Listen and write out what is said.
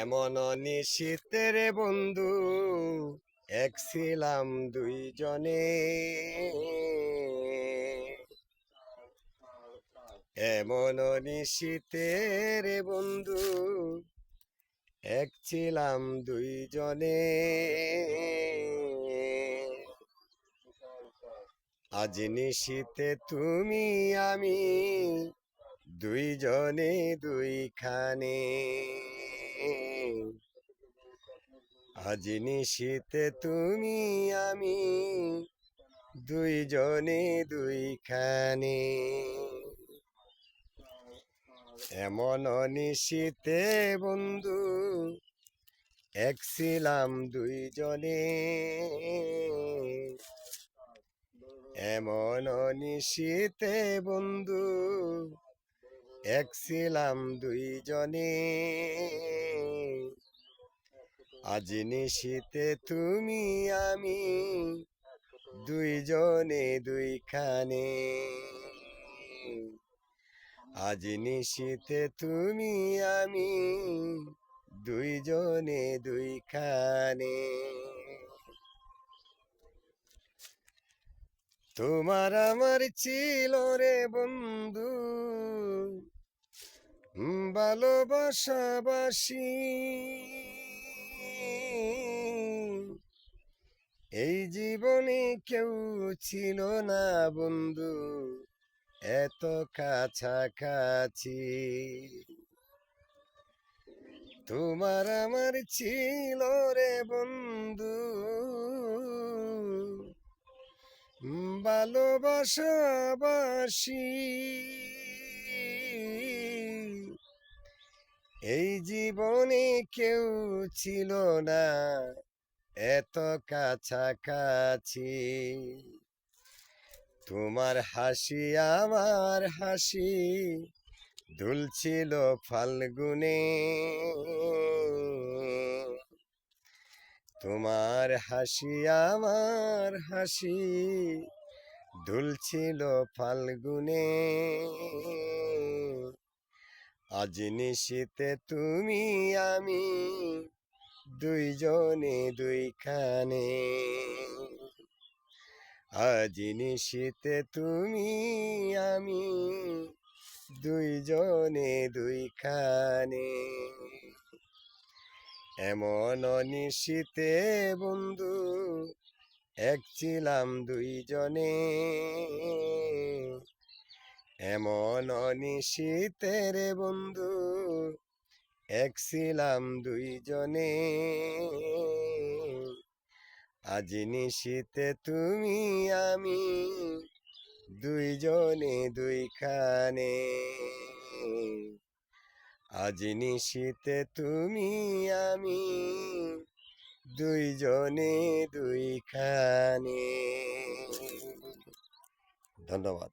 এমন নিশীথের বন্ধু এক ছিলাম দুইজনে, এমন নিশীথের বন্ধু এক ছিলাম দুইজনে। আজ নিশীথে তুমি আমি দুইজনে দুইখানে। আজ নিশীথে তুমি আমি দুইজনে দুইখানে। এমন নিশীথে বন্ধু এক ছিলাম দুইজনে, এমন নিশীথে বন্ধু এক ছিলাম দুইজনে। আজ নিশীথে তুমি আমি দুইজনে দুইখানে। আজ নিশীথে তুমি আমি দুইজনে দুইখানে। তোমার আমার ছিল রে বন্ধু ভালোবাসাবাসি, এই জীবনে কেউ ছিল না বন্ধু এত কাছাকাছি। তোমার আমার ছিল রে বন্ধু ভালোবাসাবাসি, এই জীবনে কেউ ছিল না এত কাছাকাছি। তোমার হাসি আমার হাসি দুলছিল ফাল্গুনে, তোমার হাসি আমার হাসি দুলছিল ফাল্গুনে। আজ নিশীথে তুমি আমি দুইজনে দুইখানে। আজ নিশীথে তুমি আমি দুইজনে দুইখানে। এমন নিশীথে বন্ধু এক ছিলাম দুইজনে, এমন নিশীথের বন্ধু এক ছিলাম দুইজনে। আজ নিশীথে তুমি আমি দুইজনে দুইখানে। আজ নিশীথে তুমি আমি দুইজনে দুইখানে। ধন্যবাদ।